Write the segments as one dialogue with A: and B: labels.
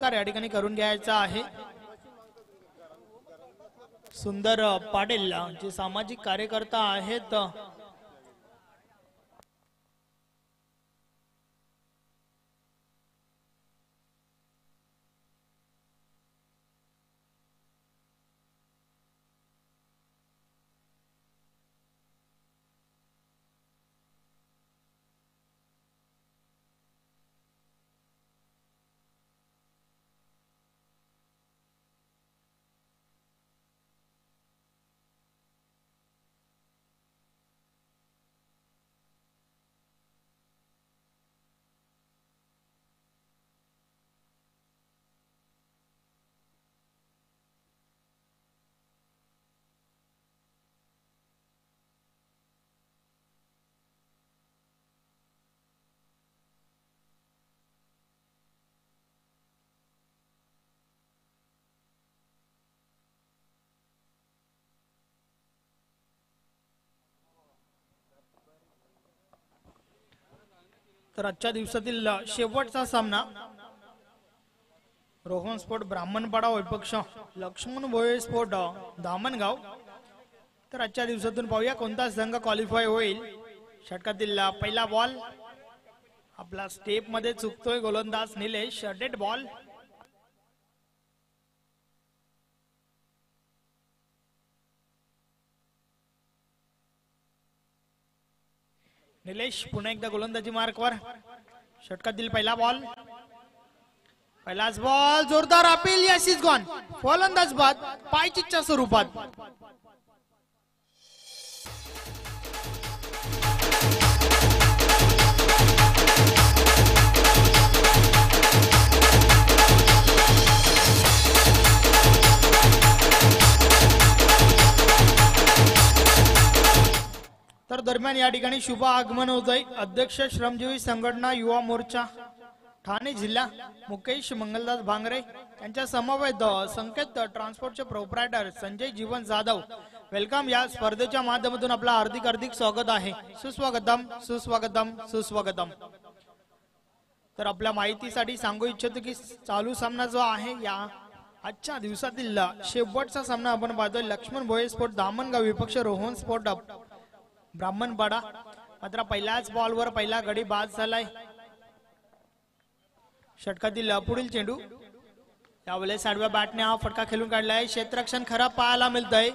A: सत्कार या ठिकाणी करून घ्यायचा आहे। सुंदर पाटील जे सामाजिक कार्यकर्ता आहेत तर आजच्या दिवसातील शेवटचा सामना रोहन स्पोर्ट ब्राह्मणपाडा विपक्ष लक्ष्मण भोये स्पोर्ट धामणगाव। तर आजच्या दिवसातून पाहूया कोणता संघ क्वालिफाय होईल। षटकातील पहिला बॉल आपला स्टेप मध्ये चुकतोय गोलंदाज निलेश। डेड बॉल निलेश पुन्हा एकदा गोलंदाजी मार्कवर। षटकातील पहिला बॉल पहिलाच बॉल जोरदार अपील यस इज गॉन। फलंदाज बाद पायचिकच्या स्वरूपात। तर दरम्यान या ठिकाणी शुभ आगमन होतंय। अध्यक्ष श्रमजीवी संघटना युवा मोर्चा ठाणे जिल्हा मुकेश मंगलदास भांगरे यांच्या समवेत संकेत ट्रान्सपोर्टचे प्रोप्रायटर संजय जीवन जाधव वेलकम। या स्पर्धेच्या माध्यमातून आपला हार्दिक स्वागत आहे। सुस्वागतम सुस्वागतम सुस्वागतम। तर आपल्या माहितीसाठी सांगू इच्छितो की चालू सामना जो आहे या आजच्या दिवसातील शेवटचा सामना आपण पाहतोय। लक्ष्मण भोये स्पोर्ट धामणगाव विपक्ष रोहन स्पोर्ट ब्राह्मणपाडा। मात्र पहिल्याच बॉलवर पहिला गडी बाद झालाय। षटकातील पुढील चेंडू यावेळेस आडव्या बॅटने हा फटका खेळून काढलाय। क्षेत्ररक्षण खराब पाहायला मिळतंय।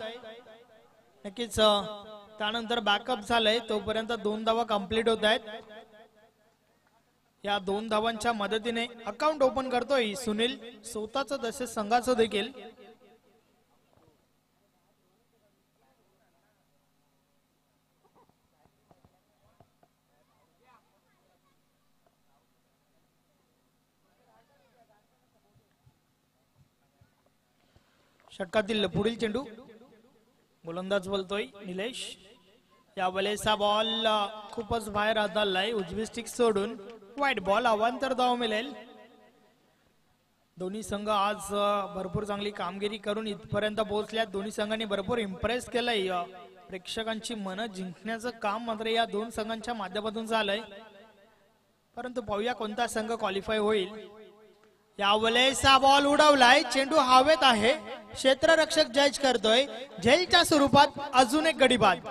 A: नक्कीच त्यानंतर बॅकअप झालंय तोपर्यंत 2 धावा कंप्लीट होत आहेत। या 2 धावांच्या मदतीने अकाउंट ओपन करतोय सुनील स्वतःच तसेच संघाचं देखील। षटकातील पुढील चेंडू गोलंदाज बोलतोय निलेश। यावेळेस हा बॉल खूपच बाहेर आदळलाय उजवी स्टिक सोडून वाईट बॉल। अवांतर धाव मिळेल। दोन्ही संघ आज भरपूर चांगली कामगिरी करून इथपर्यंत पोहोचल्यात। दोन्ही संघांनी भरपूर इम्प्रेस केलंय। प्रेक्षकांची मन जिंकण्याचं काम मात्र या 2 संघांच्या माध्यमातून झालंय। परंतु पाहूया कोणता संघ क्वालिफाय होईल। यावेळेस हा बॉल उडवलाय चेंडू हवेत आहे। क्षेत्ररक्षक जज करतोय झेलच्या स्वरूपात अजून एक गडी बाद।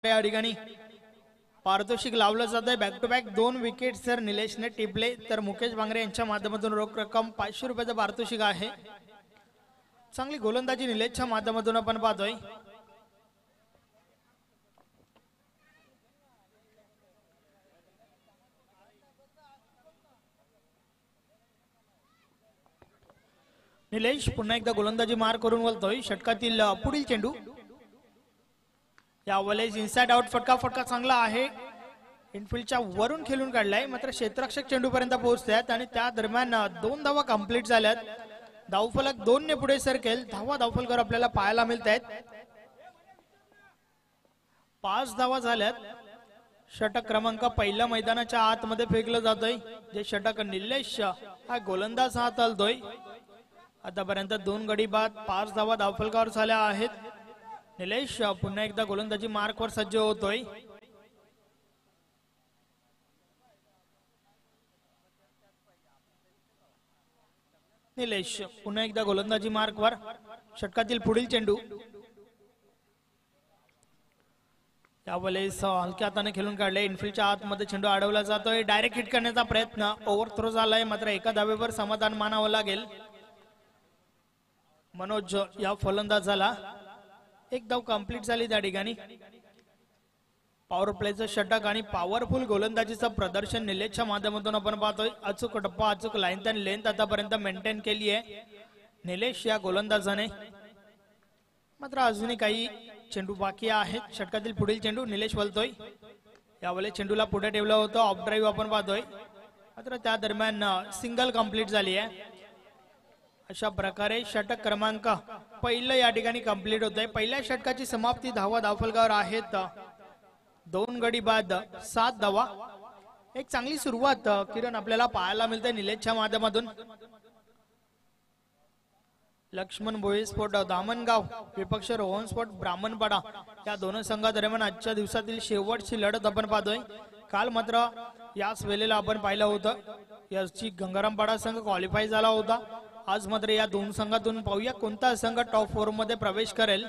A: या ठिकाणी पारितोषिक लावलं जात आहे। Back to back 2 wicket sir निलेशने टिपले। तर मुकेश भांगरे यांच्या माध्यमातून रोख रक्कम 500 रुपयाचं पारितोषिक आहे। चांगली गोलंदाजी निलेशच्या माध्यमातून आपण पाहतोय। निलेश पुन्हा एकदा गोलंदाजी मार करून बोलतोय। षटकातील पुढील चेंडू यावेळेस इनसाइड आउट फटका चांगला आहे। इनफिल्डच्या वरून खेळून काढलाय मात्र क्षेत्ररक्षक चेंडू पर्यंत पोहोचतात आणि त्या दरम्यान 2 धावा कंप्लीट झाल्यात। धावफलक 2 ने पुढे सरकेल। धावफलकर आपल्याला पाहायला मिळत आहेत। 5 धावा झाल्यात षटक क्रमांक पहिल्या मैदानाच्या आतमध्ये फेकलं जातोय, जे षटक निलेश हा गोलंदाज हात हलतोय. आतापर्यंत 2 गडी बाद 5 धावा धावफलकावर झाल्या आहेत. निलेश पुन्हा एकदा गोलंदाजी मार्कवर सज्ज होतोय. निलेश पुन्हा एकदा गोलंदाजी मार्कवर. षटकातील पुढील चेंडू त्यावेळेस हलक्या हाताने खेळून काढले. इनफिल्डच्या आतमध्ये चेंडू अडवला जातोय. डायरेक्ट हिट करण्याचा प्रयत्न, ओव्हर थ्रो झालाय, मात्र एका धावेवर समाधान मानावं लागेल. मनोज या फलंदाजाला एक धाव कंप्लीट झाली त्या ठिकाणी. पॉवर प्लेचं षटक आणि पॉवरफुल गोलंदाजीचं प्रदर्शन निलेशच्या माध्यमातून आपण पाहतोय. अचूक टप्पा, अचूक लाईन आणि लेंथ आतापर्यंत मेंटेन केली आहे निलेश या गोलंदाजाने. मात्र अजूनही काही चेंडू बाकी आहेत. षटकातील पुढील चेंडू निलेश वलतोय. यावेळेस चेंडूला पुढे ठेवलं होतं, ऑफ ड्राईव्ह आपण पाहतोय, मात्र त्या दरम्यान सिंगल कंप्लीट झाली आहे. अशा प्रकारे षटक क्रमांक पहिलं या ठिकाणी कंप्लीट होत आहे. पहिल्या षटकाची समाप्ती धावा धावफलकावर आहेत. 2 गडी बाद 7 धावा. एक चांगली सुरुवात किरण आपल्याला पाहायला मिळते निलेशच्या माध्यमातून. लक्ष्मण भोये स्पोर्ट दामणगाव विपक्ष रोहन स्पोर्ट ब्राह्मणपाडा या दोन संघादरम्यान आजच्या दिवसातील शेवटची लढत आपण पाहतोय. काल मात्र याच वेळेला आपण पाहिलं होतं याची गंगारामपाडा संघ क्वालिफाय झाला होता. आज मात्र या दोन संघातून पाहूया कोणता संघ टॉप 4 मध्ये प्रवेश करेल,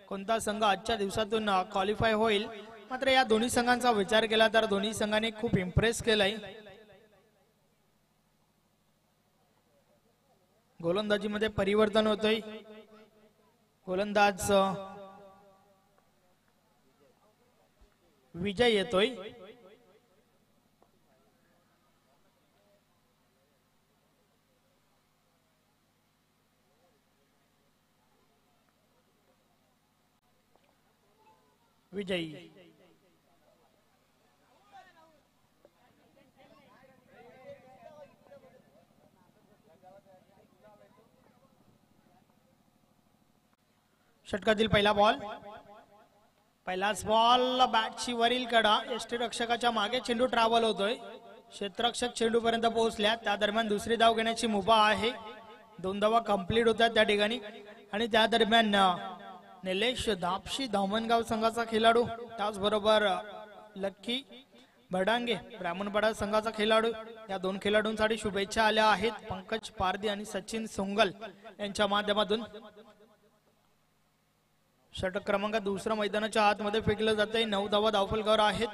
A: कोणता संघ आजच्या दिवसातून क्वालिफाय होईल. मात्र या दोन्ही संघांचा विचार केला तर दोन्ही संघांनी खूप इम्प्रेस केलाय. गोलंदाजीमध्ये परिवर्तन होतोय. गोलंदाज विजय येतोय. विजयी षटकातील पहिला बॉल, पहिलाच बॉल, बॅटची वरील कडा, यष्टीरक्षकाच्या मागे चेंडू ट्रॅव्हल होतोय. क्षेत्ररक्षक चेंडू पर्यंत पोहोचल्या. त्या दरम्यान दुसरी धाव घेण्याची मुभा आहे. 2 धावा कंप्लीट होत्या त्या ठिकाणी. आणि त्या दरम्यान निलेश दापशी धामणगाव संघाचा खेळाडू, त्याचबरोबर लक्की भडांगे ब्राह्मणपाडा संघाचा खेळाडू, या दोन खेळाडूंसाठी शुभेच्छा आल्या आहेत पंकज पारदी आणि सचिन सोंगल यांच्या माध्यमातून. षटक क्रमांक दुसरा मैदानाच्या आतमध्ये फेकलं जाते. 9 धावा धावफलकावर आहेत.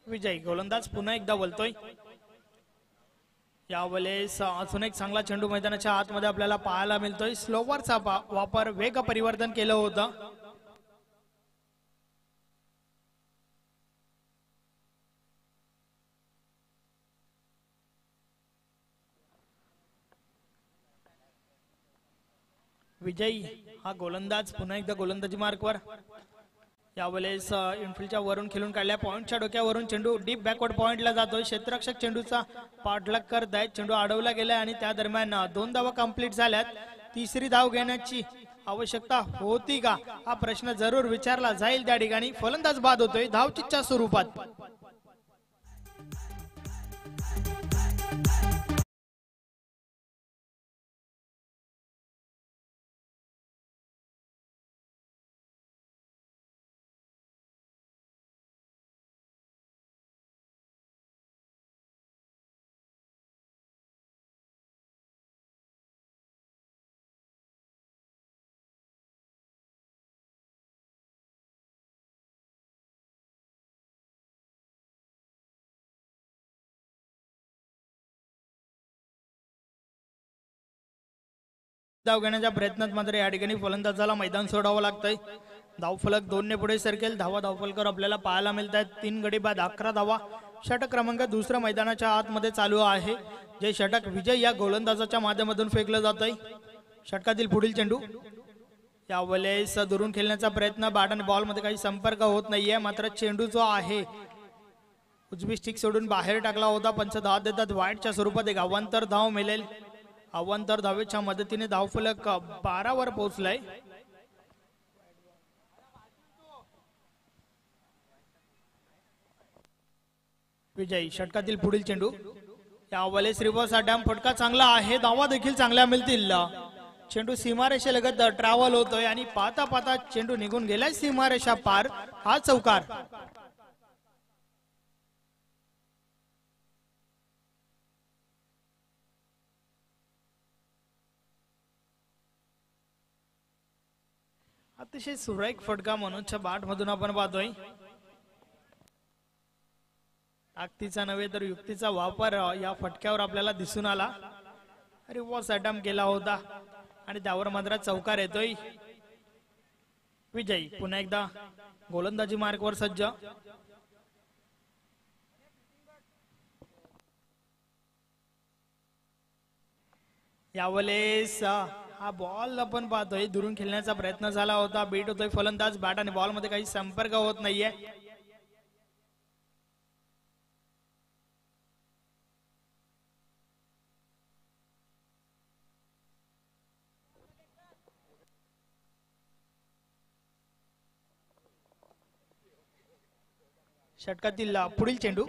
A: विजय गोलंदाज पुन्हा एकदा बोलतोय. यावेळेस अजून एक चांगला चेंडू मैदानाच्या आतमध्ये आपल्याला पाहायला मिळतोय. स्लोवरचा वापर, वेग परिवर्तन केलं होतं. विजयी हा गोलंदाज पुन्हा एकदा गोलंदाजी मार्कवर. यावेळेस इनफिल्डच्या वरून खेळून काढल्या. पॉइंटच्या डोक्यावरून चेंडू डीप बॅकवर्ड पॉइंटला जातोय. क्षेत्ररक्षक चेंडूचा पाठलाग करत आहेत. चेंडू अडवला गेलाय आणि त्या दरम्यान 2 धावा कंप्लीट झाल्यात. तिसरी धाव घेण्याची आवश्यकता होती का हा प्रश्न जरूर विचारला जाईल त्या ठिकाणी. फलंदाज बाद होतोय धावचीच्या स्वरूपात. धाव घेण्याच्या प्रयत्नात मात्र या ठिकाणी फलंदाजाला मैदान सोडावं लागतंय. धावफलक 2 ने पुढे सरकेल. धावा धावफलकर आपल्याला पाहायला मिळत आहेत. 3 गडी बाद 11 धावा. षटक क्रमांक दुसऱ्या मैदानाच्या आतमध्ये चालू आहे. जे षटक विजय या गोलंदाजाच्या माध्यमातून फेकलं जात आहे. षटकातील पुढील चेंडू यावेळेस दुरून खेळण्याचा प्रयत्न. बॅट आणि बॉल मध्ये काही संपर्क होत नाहीये. मात्र चेंडू जो आहे उजवी स्टिक सोडून बाहेर टाकला होता. पंच धाव देतात. वाईटच्या स्वरूपात एक अवांतर धाव मिळेल. अवांतर धावेच्या मदतीने धावफलक 12 वर पोहोचलाय. विजयी. षटकातील पुढील चेंडू या वलेस रिव्हर्स डॅम फटका चांगला आहे, धावा देखील चांगल्या मिळतील. चेंडू सीमारेषेलगत ट्रॅव्हल होतोय आणि पाहता पाहता चेंडू निघून गेलाय सीमारेषा पार. हा चौकार. अतिशय सुरेख फटका मनोजच्या बॅट मधून आपण पाहतोय. ताकदीचा नव्हे तर युक्तीचा वापर या फटक्यावर आपल्याला दिसून आला. रिव्हर्स अटॅम्प्ट केला होता आणि त्यावर मात्र चौकार येतोय. विजयी पुन्हा एकदा गोलंदाजी मार्कवर सज्ज. यावेळेस हा बॉल आपण पाहतोय दुरून खेळण्याचा प्रयत्न झाला होता. बीट होतोय फलंदाज. बॅट आणि बॉल मध्ये काही संपर्क होत नाहीये. षटकातील पुढील चेंडू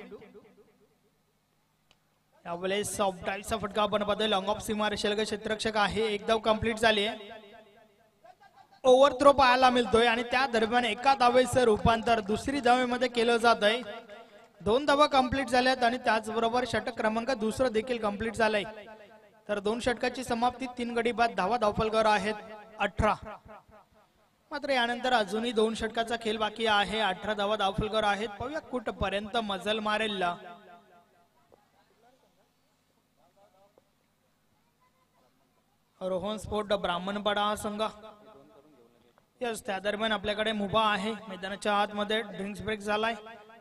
A: यावेळेस सॉफ्ट टाईपचा फटका आपण पाहतोय. लॉंग ऑफ सीमारेषेलगत क्षेत्ररक्षक आहे. एक धाव कंप्लीट झाली आहे. ओव्हर थ्रो पाहायला मिळतोय आणि त्या दरम्यान एका धावेचं रूपांतर दुसरी धावेमध्ये केलं जात आहे. 2 धावा कंप्लीट झाल्यात आणि त्याचबरोबर षटक क्रमांक दुसरं देखील कंप्लीट झालंय. तर 2 षटकाची समाप्ती 3 गडी बाद. धावा धावफलकर आहेत 18. मात्र यानंतर अजूनही 2 षटकाचा खेळ बाकी आहे. 18 धावा धावफलकर आहेत. पाहूया कुठपर्यंत मजल मारेल. रोहन स्पोर्ट ब्राह्मणपाडा हा संघ. यस, त्या दरम्यान आपल्याकडे मुभा आहे. मैदानाच्या आतमध्ये ड्रिंक्स ब्रेक झालाय.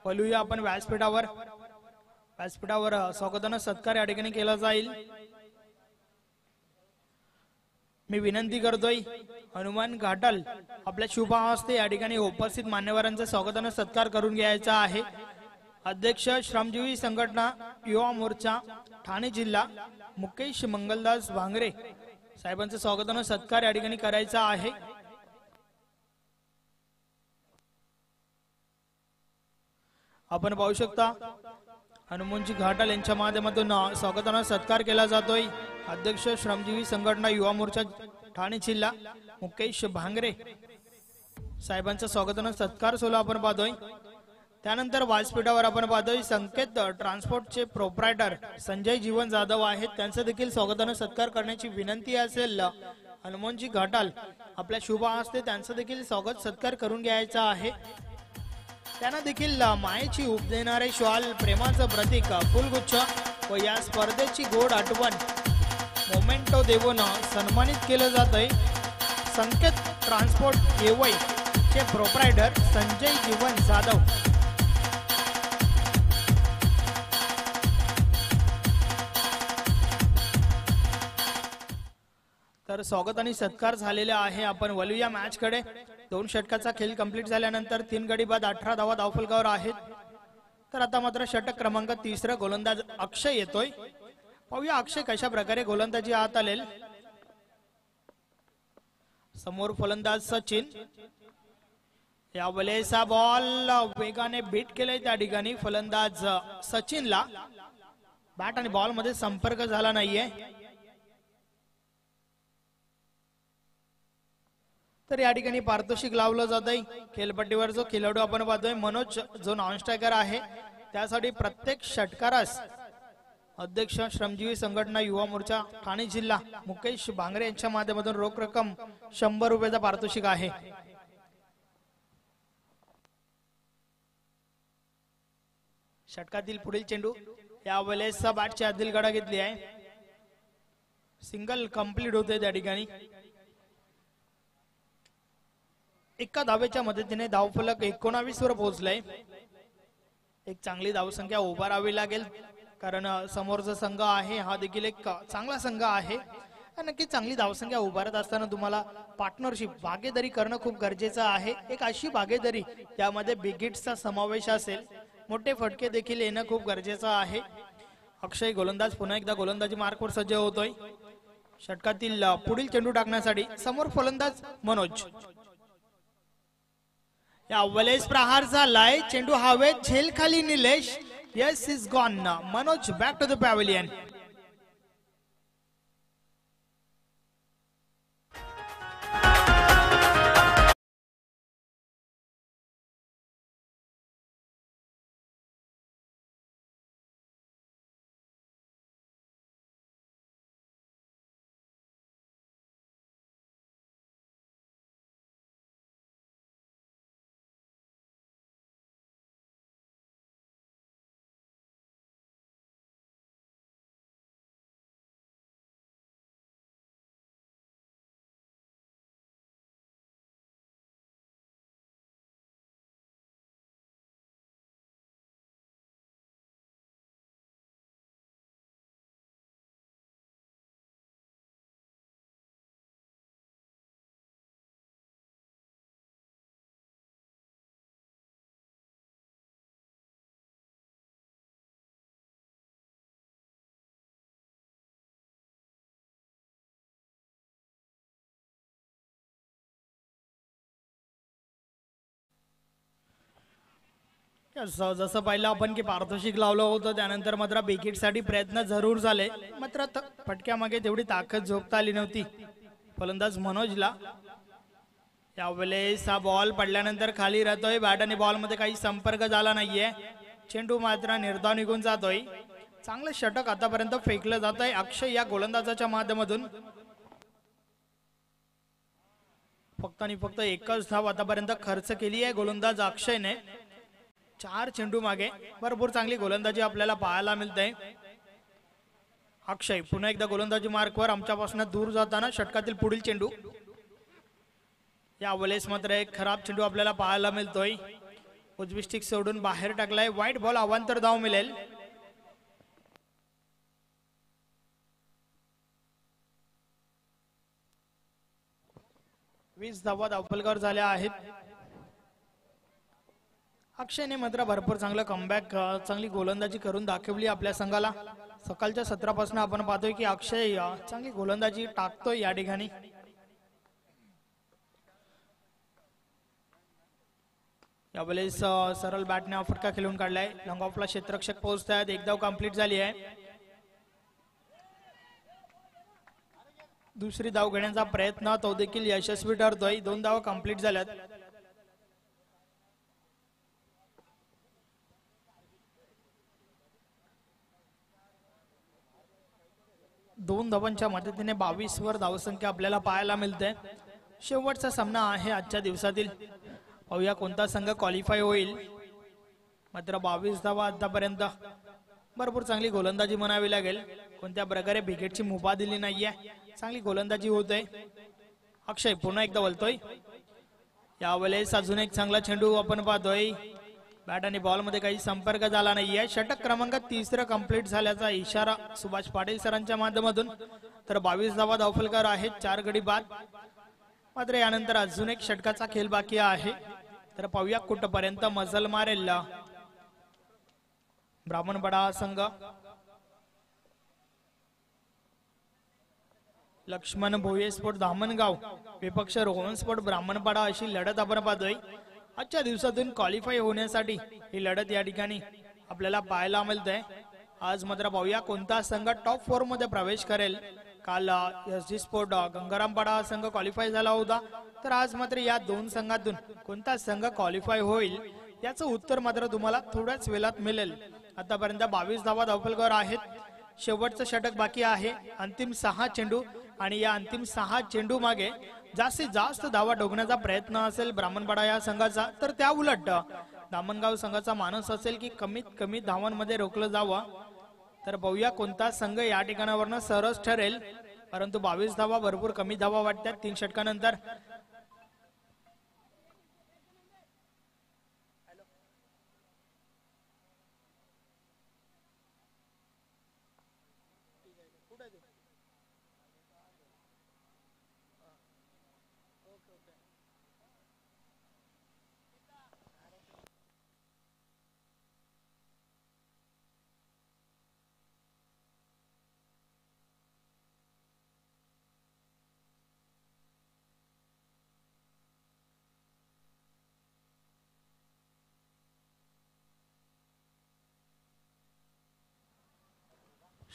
A: बोलूया आपण व्यासपीठावर. व्यासपीठावर स्वागतानं सत्कार या ठिकाणी केला जाईल. मी विनंती करतोय हनुमान घाटल आपल्या शुभ हस्ते या ठिकाणी उपस्थित मान्यवरांचा स्वागतानं सत्कार करून घ्यायचा आहे. अध्यक्ष श्रमजीवी संघटना युवा मोर्चा ठाणे जिल्हा मुकेश मंगलदास भांगरे साहेबांचं स्वागतानं सत्कार या ठिकाणी करायचा आहे. आपण पाहू शकता हनुमानजी घाटल यांच्या माध्यमातून स्वागतानं सत्कार केला जातोय. अध्यक्ष श्रमजीवी संघटना युवा मोर्चा ठाणे जिल्हा मुकेश भांगरे साहेबांचा स्वागतानं सत्कार सोहळा आपण पाहतोय. त्यानंतर व्यासपीठावर आपण पाहतोय संकेत ट्रान्सपोर्टचे प्रोप्रायटर संजय जीवन जाधव आहेत. त्यांचं देखील स्वागतानं सत्कार करण्याची विनंती असेल. हनुमानजी घाटाल आपल्या शुभ हस्ते त्यांचं देखील स्वागत सत्कार करून घ्यायचा आहे. त्यांना देखील मायेची उप देणारे श्वाल, प्रेमाचं प्रतीक, फुलगुच्छ व या स्पर्धेची गोड आठवण मोमेंटो देऊन सन्मानित केलं जातंय. संकेत ट्रान्सपोर्ट येवई चे प्रोप्रायटर संजय जीवन जाधव. तर स्वागत आणि सत्कार झालेले आहे. आपण वळूया मॅच कडे. 2 षटकाचा खेळ कंप्लीट झाल्यानंतर 3 गडी बाद 18 धावा धावफलकावर आहेत. तर आता मात्र षटक क्रमांक 3 गोलंदाज अक्षय येतोय. पाहूया अक्षय कशा प्रकारे गोलंदाजी हात आलेल. समोर फलंदाज सचिन. यावेळेस हा बॉल वेगाने बीट केलाय त्या ठिकाणी फलंदाज सचिनला. बॅट आणि बॉल मध्ये संपर्क झाला नाहीये. तर या ठिकाणी पारितोषिक लावलं जात आहे. खेळपट्टीवर जो खेळाडू आपण पाहतोय मनोज जो नॉन स्ट्रायकर आहे त्यासाठी प्रत्येक षटकारास अध्यक्ष श्रमजीवी संघटना युवा मोर्चा ठाणे जिल्हा मुकेश भांगरे यांच्या माध्यमातून रोख रक्कम 100 रुपयाचा पारितोषिक आहे. षटकातील पुढील चेंडू यावेळेस बॅटची आतील गडा घेतली आहे. सिंगल कंप्लीट होते त्या ठिकाणी. एका धावेच्या मदतीने धावफलक 19 वर पोहोचलाय. एक चांगली धावसंख्या उभारावी लागेल कारण समोरचा संघ आहे हा देखील एक चांगला संघ आहे. नक्की चांगली धावसंख्या उभारत असताना तुम्हाला पार्टनरशिप भागीदारी करणं खूप गरजेचं आहे. एक अशी भागीदारी त्यामध्ये बिग हिट्सचा समावेश असेल. मोठे फटके देखील येणं खूप गरजेचं आहे. अक्षय गोलंदाज पुन्हा एकदा गोलंदाजी मार्कवर सज्ज होतोय. षटकातील पुढील चेंडू टाकण्यासाठी समोर फलंदाज मनोज. यावेळेस प्रहार झालाय. चेंडू हवेत झेल खाली Nilesh. Yes, he's gone. Manoj, back to the pavilion. जसं पाहिलं आपण की पारितोषिक लावलं होतं त्यानंतर मात्र विकेटसाठी प्रयत्न जरूर झाले मात्र फटक्यामागे तेवढी ताकद झोपता आली नव्हती फलंदाज मनोजला यावेळेस हा बॉल पडल्यानंतर खाली राहतोय बॅट आणि बॉल मध्ये काही संपर्क झाला नाहीये चेंडू मात्र निर्धाव निघून जातोय चांगलं षटक आतापर्यंत फेकलं जात आहे अक्षय या गोलंदाजाच्या माध्यमातून फक्त आणि फक्त एकच धाव आतापर्यंत खर्च केली आहे गोलंदाज अक्षयने 4 चेंडू मागे भरपूर चांगली गोलंदाजी आपल्याला पाहायला मिळते अक्षय पुन्हा एकदा गोलंदाजी मार्कवर आमच्यापासून दूर जाताना षटकातील पुढील चेंडू यावेळेस मात्र एक खराब चेंडू आपल्याला पाहायला मिळतोय उजवी स्टिक सोडून बाहेर टाकलाय वाईट बॉल अवांतर धाव मिळेल वीस धावा धावफलकावर झाल्या आहेत अक्षयने मात्र भरपूर चांगलं कमबॅक चांगली गोलंदाजी करून दाखवली आपल्या संघाला सकाळच्या सत्रापासून आपण पाहतोय की अक्षय चांगली गोलंदाजी टाकतोय या ठिकाणी यावेळेस सरळ बॅटने फटका खेळून काढलाय लॉंग ऑफला क्षेत्ररक्षक पोहोचतायत एक धाव कंप्लीट झाली आहे दुसरी धाव घेण्याचा प्रयत्न तो देखील यशस्वी ठरतोय 2 धावा कंप्लीट झाल्यात 2 धावांच्या मदतीने 22 वर धावसंख्या आपल्याला पाहायला मिळते शेवटचा सामना आहे आजच्या दिवसातील पाहूया कोणता संघ क्वालिफाय होईल मात्र 22 धावा आतापर्यंत भरपूर चांगली गोलंदाजी म्हणावी लागेल कोणत्या प्रकारे विकेटची मुभा दिली नाहीये चांगली गोलंदाजी होते अक्षय पुन्हा एकदा बोलतोय यावेळेस अजून एक चांगला चेंडू आपण पाहतोय बॅट आणि बॉल मध्ये काही संपर्क झाला नाहीये षटक क्रमांक 3 कंप्लीट झाल्याचा इशारा सुभाष पाटील सरांच्या माध्यमातून तर 22 धावा धावफलकार आहेत 4 गडी बाद मात्र यानंतर अजून एक षटकाचा खेळ बाकी आहे तर पाहूया कुठपर्यंत मजल मारेल ब्राह्मणपाडा संघ लक्ष्मण भोये स्पोर्ट धामणगाव विपक्ष रोहन स्पोर्ट ब्राह्मणपाडा अशी लढत आपण पाहतोय आजच्या दिवसातून क्वालिफाय होण्यासाठी ही लढत या ठिकाणी आपल्याला पाहायला मिळते आज मात्र पाहूया कोणता संघ टॉप 4 मध्ये प्रवेश करेल काल एसजी स्पोर्ट गंगारामपाडा संघ क्वालिफाय झाला होता तर आज मात्र या 2 संघातून कोणता संघ क्वालिफाय होईल याचं उत्तर मात्र तुम्हाला थोड्याच वेळात मिळेल आतापर्यंत 22 धावा धावफलकावर आहेत शेवटचं षटक बाकी आहे अंतिम 6 चेंडू आणि या अंतिम 6 चेंडू मागे जास्तीत जास्त धावा ठोकण्याचा प्रयत्न असेल ब्राह्मणपाडा या संघाचा तर त्या उलट धामणगाव संघाचा मानस असेल की कमीत कमी धावांमध्ये रोखलं जावं तर पाहूया कोणता संघ या ठिकाणावरनं सरस ठरेल परंतु 22 धावा भरपूर कमी धावा वाटतात 3 षटकानंतर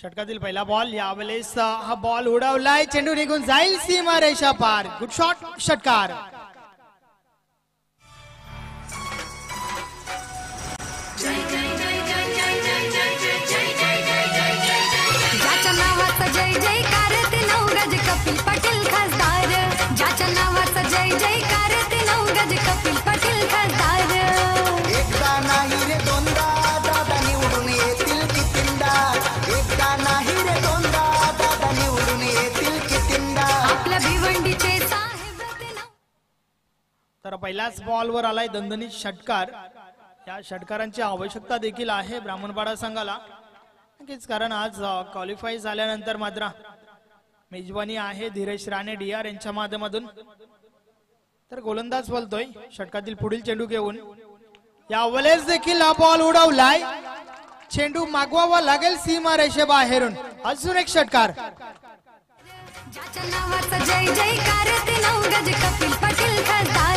A: षटकातील पहिला बॉल, यावेळेस हा बॉल उडवलाय, चेंडू निघून जाईल सीमारेषा पार. गुड शॉट, षटकार.
B: ज्याच्या नावाचा जय जयकार ते नवगज कपिल पाटील खासदार. ज्याच्या नावाचा जय जयकार ते नवगज कपिल पाटील खासदार.
C: एकदा नाही रे दोनदा दादा निवडून येतील कितींदा. एकदा नाही रे दोनदा दादा निवडून येतील कितींदा.
B: आपल्या भिवंडीचे साहेब ते
A: तर पहिल्याच बॉलवर आलाय दणदणीत षटकार. या षटकारांची आवश्यकता देखील आहे ब्राह्मणपाडा संघाला, नक्कीच, कारण आज क्वालिफाय झाल्यानंतर मात्र मेजबानी आहे धीरज राणे DR यांच्या माध्यमातून. तर गोलंदाज बोलतोय षटकातील पुढील चेंडू घेऊन. यावेळेस देखील हा बॉल उडवलाय, चेंडू मागवावा लागेल सीमारेषेबाहेरून. अजून एक षटकार.
B: ज्याच्या नावाचा जय जयकार ते नवगज कपिल पाटील खासदार.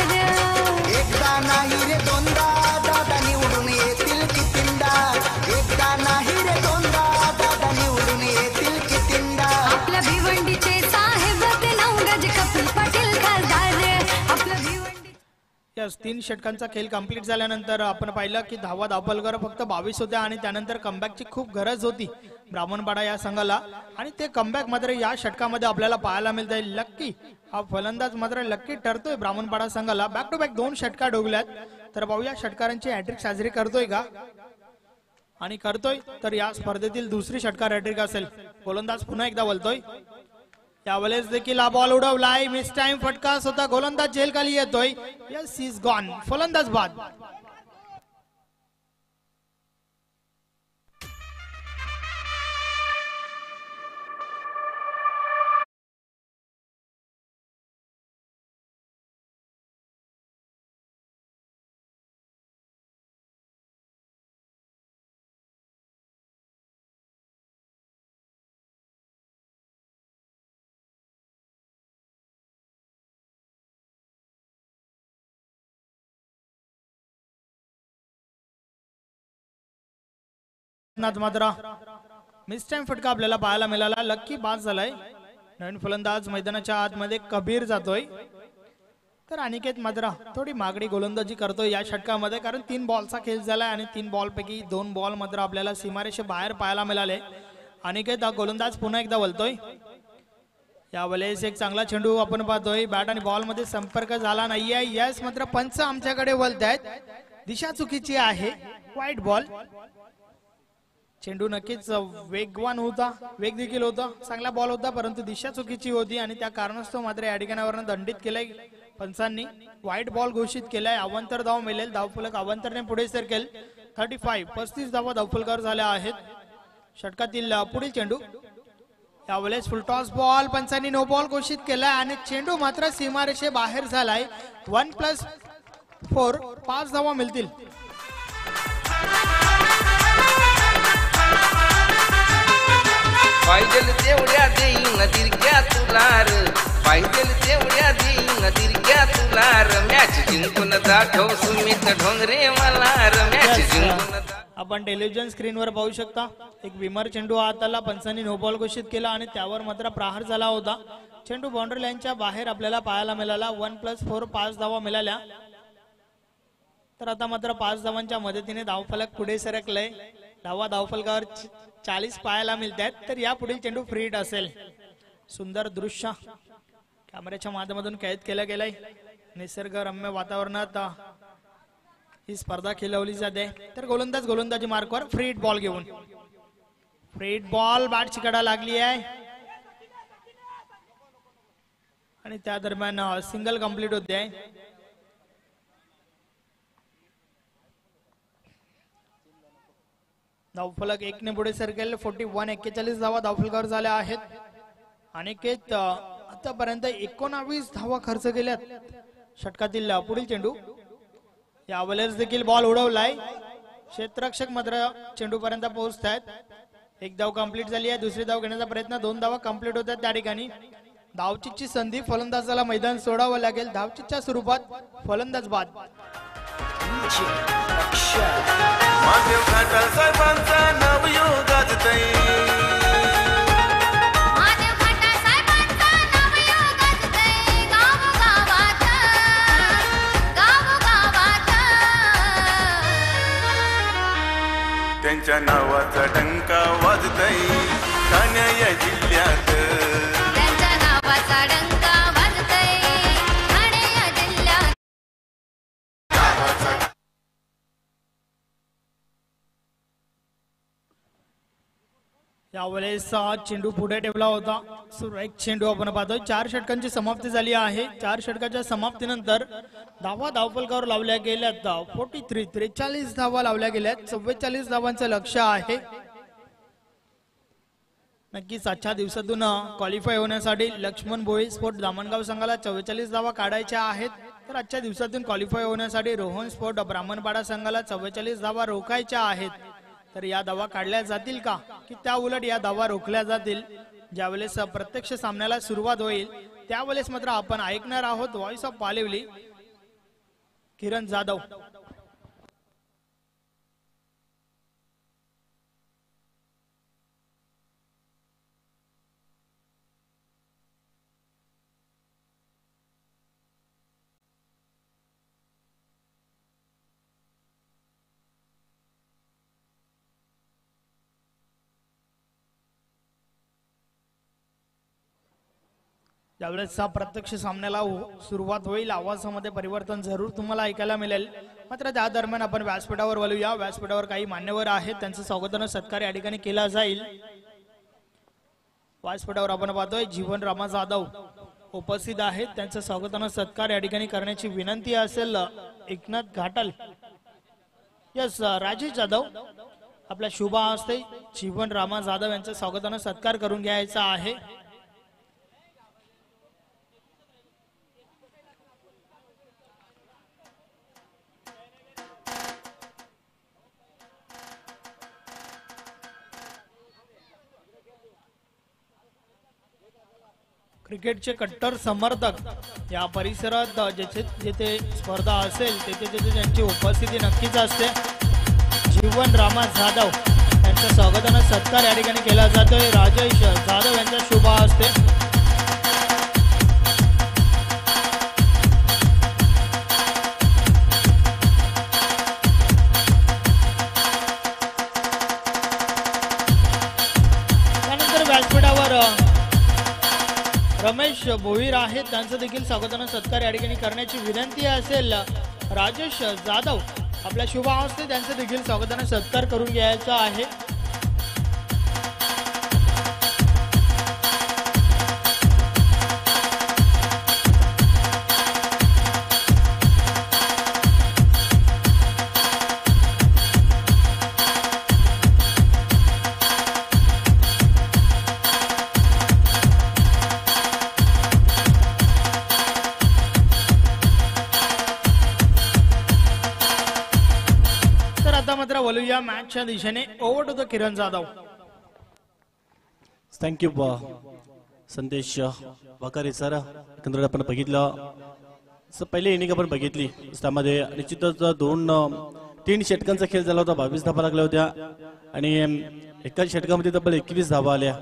C: एकदा नाही रे दोनदा दादा निवडून येतील कितींदा. एकदा नाही रे दोनदा दादा निवडून येतील कितींदा.
B: आपल्या भिवंडीचे साहेब ते नवगज कपिल पाटील खासदार. आपल्या भिवंडी
A: यस, 3 षटकांचा खेळ कंप्लीट झाल्यानंतर आपण पाहिलं की धावा धावफलकर फक्त 22 होत्या आणि त्यानंतर कमबॅकची खूप गरज होती ब्राह्मणपाडा या संघाला, आणि ते कमबॅक मात्र या षटकामध्ये आपल्याला पाहायला मिळत आहे. लक्की हा फलंदाज मात्र लक्की ठरतोय ब्राह्मणपाडा संघाला. बॅक टू बॅक 2 षटकार डोगल्यात. तर पाहूया षटकारांची हॅट्रिक साजरी करतोय का, आणि करतोय तर या स्पर्धेतील दुसरी षटकार हॅट्रिक असेल. गोलंदाज पुन्हा एकदा बोलतोय. यावेळेस देखील हा बॉल उडवलाय, मिस टाइम फटका, स्वतः गोलंदाज जेल खाली येतोय. Yes, is gone. फलंदाज बाद. मात्र मिस टाइम फटका आपल्याला पाहायला मिळाला. लक्की बाद झालाय. नवीन फलंदाज मैदानाच्या आतमध्ये कबीर जातोय. तर अनिकेत मात्र थोडी मागणी गोलंदाजी करतोय या षटकामध्ये, कारण 3 बॉलचा खेळ झालाय आणि 3 बॉल पैकी 2 बॉल मात्र आपल्याला सीमारेषे बाहेर पाहायला मिळाले. अनिकेत हा गोलंदाज पुन्हा एकदा बोलतोय. यावेळेस एक चांगला चेंडू आपण पाहतोय, बॅट आणि बॉल मध्ये संपर्क झाला नाहीये. यस, मात्र पंच आमच्याकडे बोलतायत दिशा चुकीची आहे, वाईट बॉल. चेंडू नक्कीच वेगवान होता, वेग देखील होता, चांगला बॉल होता, परंतु दिशा चुकीची होती आणि त्या कारणास्तव मात्र या ठिकाणावरून दंडित केलंय पंचांनी. व्हाईट बॉल घोषित केलाय. अवांतर धाव मिळेल. धावफलक अवांतरने पुढे सरकेल. 35 धावा धावफलकार झाल्या आहेत. षटकातील पुढील चेंडू. यावेळेस फुलटॉस बॉल, पंचांनी नो बॉल घोषित केलाय आणि चेंडू मात्र सीमारेषे बाहेर झालाय. 1+4 5 धावा मिळतील.
D: पाहिजे तेवढ्या देईन तिरक्या तुलार. पाहिजे तेवढ्या देईन तिरक्या तुलार. मॅच जिंकून दाखव सुमित ढोंगरे मलार. मॅच जिंकून.
A: आपण टेलिव्हिजन स्क्रीनवर पाहू शकता एक विमर चेंडू हाताला पंचांनी नो बॉल घोषित केला आणि त्यावर मात्र प्रहार झाला होता. चेंडू बाउंड्री लाईनच्या बाहेर आपल्याला पाहायला मिळाला. 1+4 5 धावा मिळाल्या. तर आता मात्र 5 धावांच्या मदतीने धावफलक पुढे सरकलंय. धावफलकावर 40 पाहायला मिळतात. तर या पुढील चेंडू फ्री हिट असेल. सुंदर दृश्य कॅमेऱ्याच्या माध्यमातून कैद केलं गेलंय. निसर्गरम्य वातावरणात ही स्पर्धा खेळवली जाते. तर गोलंदाजी मार्कवर फ्री हिट बॉल घेऊन. फ्री हिट बॉल, बॅटची कडा लागली आहे आणि त्या दरम्यान सिंगल कंप्लीट होते आहे. धावफलक 1 ने पुढे सरकेल. 41 धावा धावफलकावर झाल्या आहेत. अनिकेत आतापर्यंत 19 धावा खर्च केल्यात. षटकातील पुढील चेंडू. यावेळेस देखील बॉल उडवलाय. क्षेत्ररक्षक मात्र चेंडू पर्यंत पोहोचतायत. 1 धाव कंप्लीट झाली आहे. दुसरी धाव घेण्याचा प्रयत्न. 2 धावा कंप्लीट होतात. त्या ठिकाणी धावचीतची संधी. फलंदाजाला मैदान सोडावं लागेल. धावचीतच्या स्वरूपात फलंदाज बाद.
E: महादेव घाटा साहेबांचा नवयुगात त्यांच्या नावाचा डंका वाजतय ठाणे या जिल्ह्यात.
B: त्यांच्या नावाचा डंका वाजतय ठाणे या जिल्ह्यात.
A: यावेळेस चेंडू पुढे ठेवला होता. सुरेख चेंडू आपण पाहतोय. 4 षटकांची समाप्ती झाली आहे. 4 षटकाच्या समाप्तीनंतर धावा धावफलकावर लावल्या गेल्यात 43 धावा लावल्या गेल्यात. 44 धावांचं लक्ष्य आहे. नक्कीच आजच्या दिवसातून क्वालिफाय होण्यासाठी लक्ष्मण भोई स्पोर्ट दामणगाव संघाला 44 धावा काढायच्या आहेत. तर आजच्या दिवसातून क्वालिफाय होण्यासाठी रोहन स्पोर्ट ब्राह्मणपाडा संघाला 44 धावा रोखायच्या आहेत. तर या धावा काढल्या जातील का की त्या उलट या धावा रोखल्या जातील? ज्यावेळेस प्रत्यक्ष सामन्याला सुरुवात होईल त्यावेळेस मात्र आपण ऐकणार आहोत व्हॉइस ऑफ पालिवली किरण जाधव. ज्यावेळेस प्रत्यक्ष सामन्याला सुरुवात होईल आवाजामध्ये परिवर्तन जरूर तुम्हाला ऐकायला मिळेल. मात्र त्या दरम्यान आपण व्यासपीठावर वळूया. व्यासपीठावर काही मान्यवर आहेत त्यांचं स्वागत सत्कार या ठिकाणी केला जाईल. व्यासपीठावर आपण पाहतोय जीवन रामा जाधव उपस्थित आहेत. त्यांचं स्वागत सत्कार या ठिकाणी करण्याची विनंती असेल. एकनाथ घाटल यस राजेश जाधव आपल्या शुभ हस्ते जीवन रामा जाधव यांचं स्वागत सत्कार करून घ्यायचा आहे. क्रिकेटचे कट्टर समर्थक या परिसरात जेथे स्पर्धा असेल तेथे त्यांची उपस्थिती नक्कीच असते. जीवन रामा जाधव यांच्या स्वागताने सत्कार या ठिकाणी केला जातोय. राजेश जाधव यांच्या शुभ हस्ते. त्यानंतर व्यासपीठावर रमेश भोईर आहेत. त्यांचं देखील स्वागताने सत्कार या ठिकाणी करण्याची विनंती असेल. राजेश जाधव आपल्या शुभ हस्ते त्यांचं देखील स्वागताने सत्कार करून घ्यायचा आहे. मात्र वळूया मॅचच्या दिशेने. Over to the Kiran Jadhav.
F: Thank you Sandesh Wakare sir. एकंदरीत आपण बघितलं पहिले इनिंग आपण बघितली त्यामध्ये निश्चितच 2-3 षटकांचा खेळ झाला होता. 22 धावा लागल्या होत्या आणि एकाच षटकामध्ये तब्बल 21 धावा आल्या.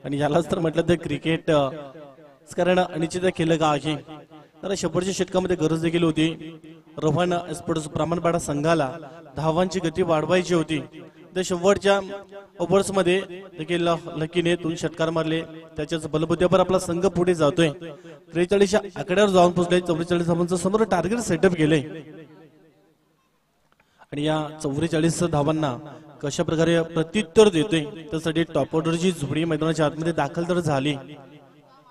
F: आणि यालाच तर म्हटलं तर क्रिकेट कारण अनिश्चित केलं का आहे. तर शेवटच्या षटकामध्ये गरज देखील होती. रोहन स्पोर्ट्स ब्राह्मणपाडा संघाला धावांची गती वाढवायची होती. तर शेवटच्या ओव्हर्स मध्ये देखील लकीने 2 षटकार मारले. त्याच्याच बलबुद्ध्यावर आपला संघ पुढे जातोय. 43च्या आकड्यावर जाऊन पोहोचले. 44 धावांचं समोर टार्गेट सेटअप केले आणि या 44 धावांना कशा प्रकारे प्रत्युत्तर देतोय त्यासाठी टॉप ऑर्डरची झुबडी मैदानाच्या आतमध्ये दाखल तर झाली.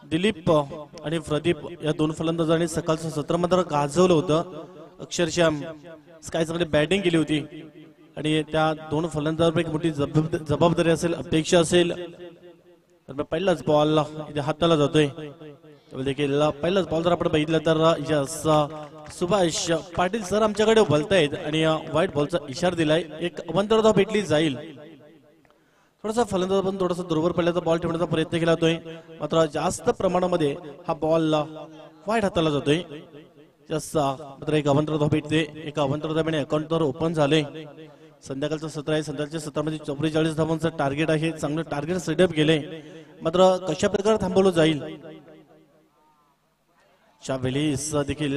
F: दिलीप आणि प्रदीप या 2 फलंदाजांनी सकाळचं सत्र मात्र गाजवलं होतं. अक्षरशः काय चांगली बॅटिंग केली होती आणि त्या 2 फलंदाजांवर एक मोठी जबाबदारी असेल, अपेक्षा असेल. तर पहिलाच बॉल हाताला जातोय. देखील पहिलाच बॉल जर आपण बघितलं तर सुभाष पाटील सर आमच्याकडे बोलतायत आणि व्हाईट बॉलचा इशारा दिलाय. एक अवंतरधाव भेटली जाईल. थोडासा फलंदाज पण थोडासा दुर्वर पडल्याचा बॉल ठेवण्याचा प्रयत्न केला जातोय. मात्र जास्त प्रमाणामध्ये हा बॉल व्हाईट हाताला जातोय. जास्त मात्र एक अवंतरधाव भेटते. एका अवंतरधावाने अकाउंट तर ओपन झाले. संध्याकाळचं सत्र आहे. संध्याकाळच्या सत्रामध्ये 44 धावांचं टार्गेट आहे. चांगलं टार्गेट सेटअप केले. मात्र कशा प्रकारे थांबवलं जाईल त्यावेळी देखील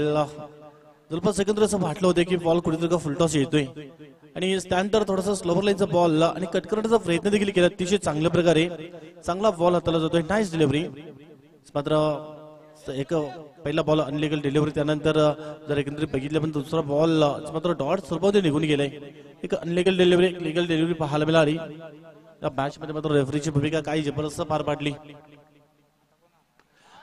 F: जवळपास सेकंद असं वाटलं होतं की बॉल कुठेतरी फुलटॉस येतोय आणि त्यानंतर थोडासा स्लोवर लाईनचा बॉल आणि कट करण्याचा प्रयत्न देखील केला, अतिशय चांगल्या प्रकारे चांगला बॉल हाताला जातोय, नाईस डिलिव्हरी. मात्र एक पहिला बॉल अनलिगल डिलिव्हरी, त्यानंतर जर एकंदरीत बघितलं पण दुसरा बॉल मात्र डॉट स्वरूपात निघून गेलाय. एक अनलिगल डिलिव्हरी, एक लिगल डिलिव्हरी पाहायला मिळाली. या मॅच मध्ये मात्र रेफरीची भूमिका काही जबरदस्त पार पाडली.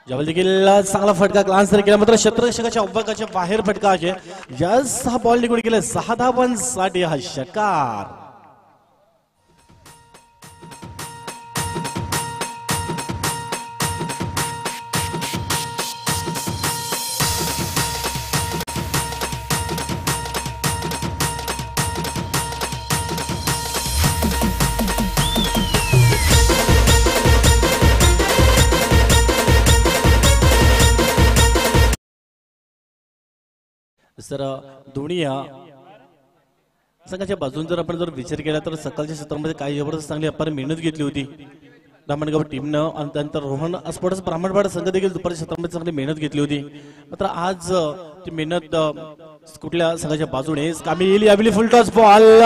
F: ज्यावेळी देखील चांगला फटका क्लान्स केला, मात्र क्षेत्ररक्षकाच्या अवकाशाच्या बाहेर फटका आहे. यस, हा बॉल निघून गेला. 6 धावांसाठी हा षटकार. सर दोन्ही संघाच्या बाजून जर आपण विचार केला तर सकाळच्या सत्रामध्ये काही जबरदस्त चांगली आपण मेहनत घेतली होती धामणगाव टीमनं, आणि त्यानंतर रोहन स्पोर्ट्स ब्राह्मणवाड संघ देखील दुपारच्या सत्रामध्ये चांगली मेहनत घेतली होती. मात्र आज ती मेहनत कुठल्या संघाच्या बाजूने कामी येईल. यावेळी फुल टॉस बॉल,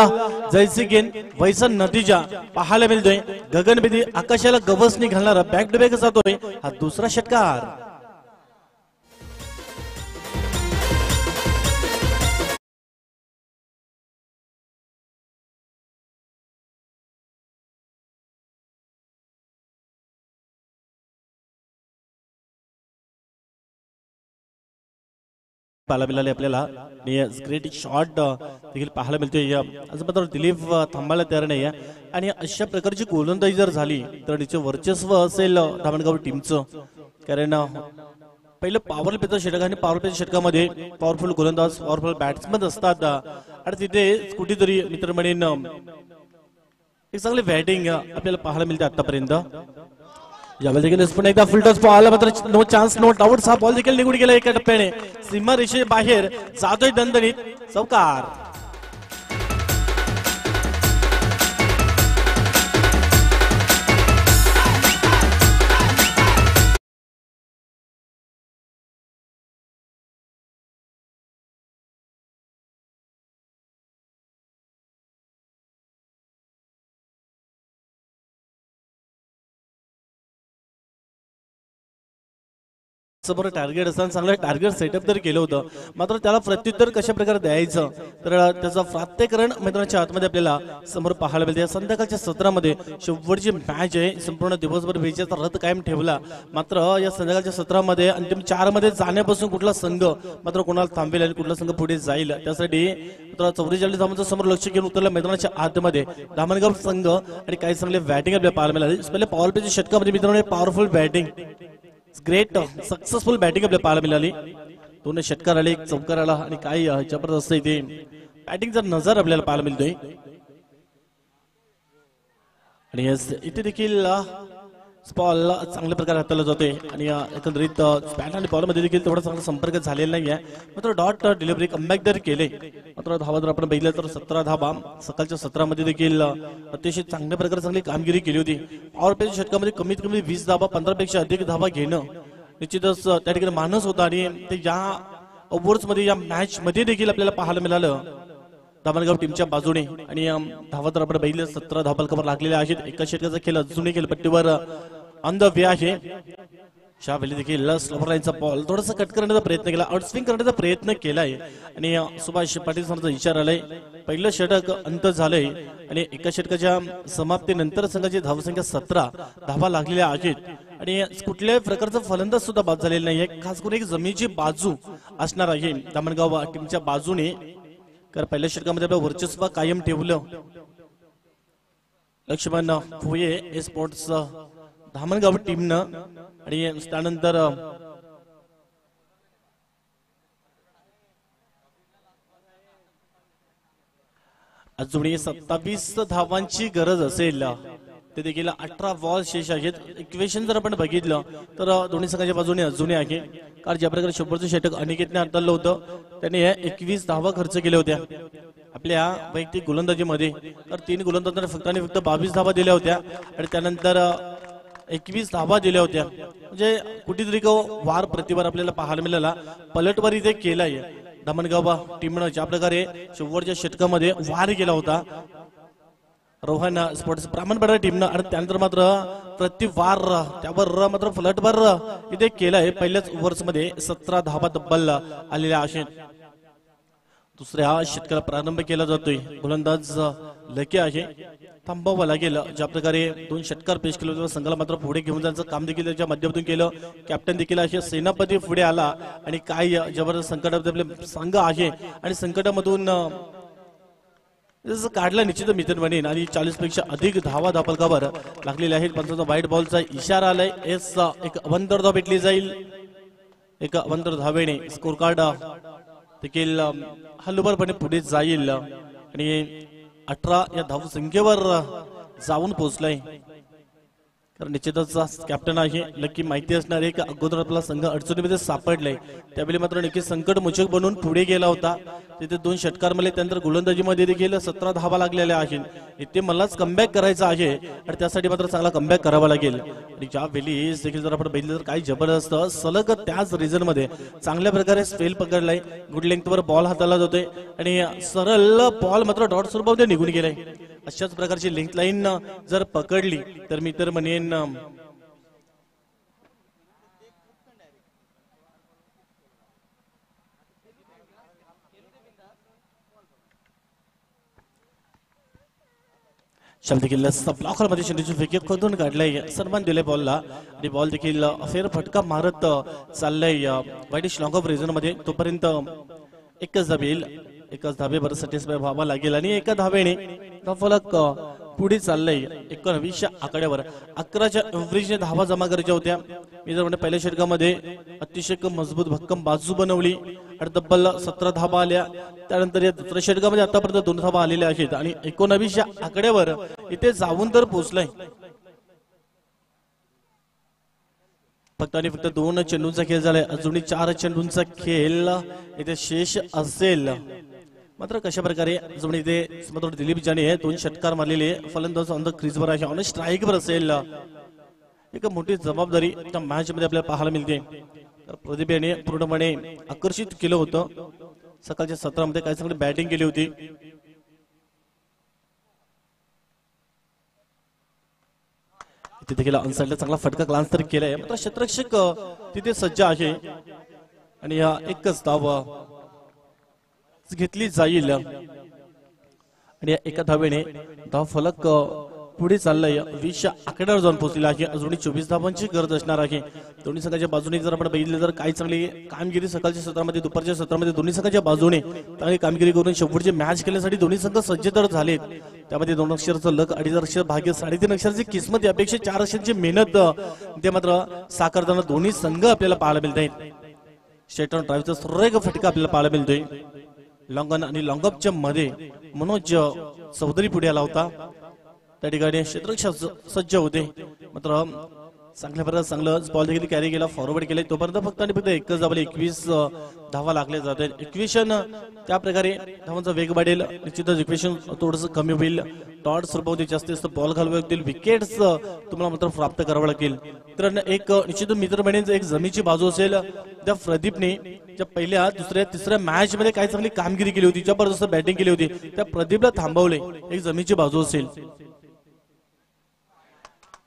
F: जैसे गेन वैसा नतीजा पाहायला मिळतोय. गगनभेदी आकाशाला गवसणी घालणारा बॅक टू बॅक जातोय हा दुसरा षटकार. पाहायला मिळाले आपल्याला. ग्रेट शॉट देखील पाहायला मिळतोय. आज मात्र दिलीप थांबायला तयार नाही आहे, आणि अशा प्रकारची गोलंदाजी जर झाली तर तिचे वर्चस्व असेल धामणगाव टीमचं. कारण पहिलं पॉवर प्लेचं षटक आणि पॉवर प्लेच्या षटकामध्ये पॉवरफुल गोलंदाज, पॉवरफुल बॅट्समन असतात, आणि तिथे कुठेतरी मित्रमंडळींना एक चांगली बॅटिंग आपल्याला पाहायला मिळते आतापर्यंत. यावेळी देखील पण एकदा फुल टॉस बॉल, मात्र नो चान्स नो डाऊट. हा बॉल देखील निघून गेला एका टप्प्याने. सीमा रेषे बाहेर जातोय दणदणीत चौकार. समोर टार्गेट असताना चांगलं टार्गेट सेटअप तर केलं होतं, मात्र त्याला प्रत्युत्तर कशा प्रकारे द्यायचं तर त्याचं प्रात्यकरण मैदानाच्या आतमध्ये आपल्याला समोर पाहायला मिळते. संध्याकाळच्या सत्रामध्ये शेवटची मॅच आहे. संपूर्ण दिवसभर विजेचा रथ कायम ठेवला, मात्र या संध्याकाळच्या सत्रामध्ये अंतिम 4 मध्ये जाण्यापासून कुठला संघ मात्र कोणाला थांबेल आणि कुठला संघ पुढे जाईल त्यासाठी 44 धावांचं समोर लक्ष घेऊन उतरलं मैदानाच्या आतमध्ये धामणगाव संघ, आणि काही चांगले बॅटिंग आपल्याला पाहायला मिळाली. पहिले पॉवर प्लेच्या षटकामध्ये मित्रांनो powerful batting, great successful batting आपल्याला पाहायला मिळाली. 2 षटकार आले, 1 चौकार आला, आणि काही जबरदस्त इथे बॅटिंगचा नजर आपल्याला पाहायला मिळतोय. आणि इथे देखील बॉल चांगल्या प्रकारे हाताळला जातोय, आणि एकंदरीत बॅट आणि बॉल मध्ये देखील तेवढा चांगला संपर्क झालेला नाहीये. मात्र डॉट डिलिव्हरी कमबॅक जर केले, मात्र धावा जर आपण बघितलं तर 17 धावा सकाळच्या सत्रामध्ये देखील अतिशय चांगल्या प्रकारे चांगली कामगिरी केली होती. पॉवर प्लेच्या षटकामध्ये कमीत कमी 20 धावा, 15 पेक्षा अधिक धावा घेणं निश्चितच त्या ठिकाणी मानस होता, आणि ते या ओव्हर्स मध्ये या मॅच मध्ये देखील आपल्याला पाहायला मिळालं धामणगाव टीमच्या बाजूने. आणि धावा तर आपण बघितलं 17 धावफलकावर लागलेल्या आहेत. एका षटकाचा खेळ अजूनही खेळपट्टीवर ऑन द वे आहे. शावेली देखील स्लोवर लाईनचा बॉल थोडासा कट करण्याचा प्रयत्न केला, आउटस्विंग करण्याचा प्रयत्न केलाय, आणि सुभाष पाटील सरांचा इशारा आलाय. पहिलं षटक अंत झालंय, आणि एका षटकाच्या समाप्तीनंतर संघाची धावसंख्या 17 धावा लागलेल्या आहेत, आणि कुठल्याही प्रकारचा फलंदाज सुद्धा बाद झालेला नाहीये. खास करून एक जमिनीची बाजू असणार आहे धामणगाव टीमच्या बाजूने, कारण पहिल्या षटकामध्ये आपलं वर्चस्व कायम ठेवलं लक्ष्मण भोये स्पोर्ट्स धामणगाव टीमनं. आणि त्यानंतर अजूनही 27 धावांची गरज असेल, ते देखील 18 बॉल शेष आहेत. इक्वेशन जर आपण बघितलं तर दोन्ही संघाच्या बाजूने अजूनही आहे, कारण ज्या प्रकारे शेवटचं षटक अनिकेतने हाताळलं होतं त्याने 21 धावा खर्च केल्या होत्या आपल्या वैयक्तिक गोलंदाजीमध्ये. तर 3 गोलंदाजांना फक्त आणि फक्त 22 धावा दिल्या होत्या, आणि त्यानंतर 21 धावा दिल्या होत्या. म्हणजे कुठेतरी वार प्रतिवार आपल्याला पाहायला मिळाला. पलटवारी ते केलाय धामणगाव टीमनं ज्या प्रकारे शेवटच्या षटकामध्ये वार केला होता रोहन स्पोर्ट्स ब्राह्मणपाडा टीमनं आणि त्यानंतर मात्र प्रतिवार त्यावर मात्र फलटभर इथे केलंय. पहिल्याच ओव्हर्स मध्ये 17 धावा तब्बल आलेल्या आहेत. दुसऱ्या षटकाला प्रारंभ केला जातोय. गोलंदाज लकी आहे, थांबवावं लागेल. ज्या प्रकारे 2 षटकार पेश केले होते संघाला मात्र पुढे घेऊन जायचं काम देखील त्याच्या माध्यमातून केलं. कॅप्टन देखील आहे, सेनापती पुढे आला आणि काय जबरदस्त संकटात आपले संघ आहे आणि संकटामधून काढला निश्चित मित्र बनेन आणि 40 पेक्षा अधिक धावा धापलकावर लागलेले आहेत. पंचांचा व्हाईट बॉलचा इशारा आलाय. एक अवंतर धाव भेटली जाईल. एक अवंतर धावेने स्कोर कार्ड देखील हलुबरपणे पुढे जाईल आणि 18 या धावसंख्येवर जाऊन पोहोचलाय. कारण निश्चितच कॅप्टन आहे, नक्की माहिती असणार आहे की अगोदर आपला संघ अडचणीमध्ये सापडलाय. त्यावेळी मात्र नक्की संकट मोचक बनून पुढे गेला होता. तिथे 2 षटकार मले त्यानंतर गोलंदाजीमध्ये देखील 17 धावा लागलेल्या आहेत. इथे मलाच कमबॅक करायचं आहे आणि त्यासाठी मात्र चांगला कमबॅक करावा लागेल. आणि ज्यावेळी देखील जर आपण बघितलं तर काही जबरदस्त सलग त्याच रिझन मध्ये चांगल्या प्रकारे स्पेल पकडलाय. गुड लेंथवर बॉल हाताला जातोय आणि सरळ बॉल मात्र डॉट स्वरूपामध्ये निघून गेलाय. अशाच प्रकारची लिंक लाईन जर पकडली तर मी तर म्हणेन शब्द देखील ब्लॉकर मध्ये चेंडूची विकेट खोदून काढलाय. सन्मान दिले बॉलला आणि बॉल देखील फेर फटका मारत चाललाय वाईटिश लॉंग ऑफ रिझन मध्ये. तोपर्यंत एकच धावेल, एकच धावेवर सॅटिस्फाय व्हावा लागेल आणि एका धावेने फलक पुढे चाललंय. 19 आकड्यावर 11च्या एव्हरेजने धावा जमा करायच्या होत्या. मी जर म्हणजे पहिल्या षटकामध्ये अतिशय मजबूत भक्कम बाजू बनवली आणि तब्बल 17 धावा आल्या. त्यानंतर या दुसऱ्या षटकामध्ये आतापर्यंत 2 धावा आलेल्या आहेत आणि 19 आकड्यावर इथे जाऊन तर पोहोचलाय. फक्त आणि फक्त 2 चेंडूंचा खेळ झालाय. अजूनही 4 चेंडूंचा खेळ इथे शेष असेल. मात्र कशा प्रकारे अजून इथे मात्र दिलीप जाने 2 षटकार मारलेले फलंदाज ऑन द क्रीजवर आहे, ऑन स्ट्राईकवर असेल. एक मोठी जबाबदारी त्या मॅच मध्ये आपल्याला पाहायला मिळते. तर प्रदीप याने पूर्णपणे आकर्षित केलं होतं. सकाळच्या सत्रामध्ये काय चांगली बॅटिंग केली होती. तिथे देखील अनसाइडला चांगला फटका ग्लान्स तर केलाय. मात्र क्षेत्ररक्षक तिथे सज्ज आहे आणि या एकच धाव घेतली जाईल आणि एका धावेने धाव फलक पुढे चाललाय. 20 आकड्यावर जाऊन पोहोचलेला आहे. अजूनही 24 धावांची गरज असणार आहे. दोन्ही संघाच्या बाजूने जर आपण बघितलं तर काही चांगली कामगिरी सकाळच्या सत्रामध्ये दुपारच्या सत्रामध्ये दोन्ही संघाच्या बाजूने चांगली कामगिरी करून शेवटचे मॅच खेळण्यासाठी दोन्ही संघ सज्ज तर झालेत. त्यामध्ये 2 अक्षराचं लक, 2.5 अक्षर भाग्य, 3.5 अक्षराची किस्मत यापेक्षा 4 अक्षरांची मेहनत ते मात्र साकारताना दोन्ही संघ आपल्याला पाहायला मिळत आहेत. स्ट्रेट ऑन ड्राईव्हचा सुरेख फटका आपल्याला पाहायला मिळतोय. लॉंगन आणि लॉंगअपच्या मध्ये मनोज चौधरी पुढे आला होता. त्या ठिकाणी क्षेत्ररक्षक सज्ज होते. मात्र चांगल्या प्रकारे चांगलं बॉल देखील कॅरी केला, फॉरवर्ड केले. तोपर्यंत फक्त आणि फक्त एकच धावले. 21 धावा लागले जात आहेत. इक्वेशन त्या प्रकारे धावांचा वेग वाढेल. निश्चितच इक्वेशन थोडंसं कमी होईल. डॉट स्वरूपामध्ये जास्तीत बॉल घालवावे लागतील. विकेट्स तुम्हाला मात्र प्राप्त करावं लागेल. तर एक निश्चित मित्र बनेचं एक जमीची बाजू असेल. त्या प्रदीपने ज्या पहिल्या, दुसऱ्या, तिसऱ्या मॅच मध्ये काय चांगली कामगिरी केली होती, जबरदस्त बॅटिंग केली होती, त्या प्रदीपला थांबवले. एक जमीची बाजू असेल.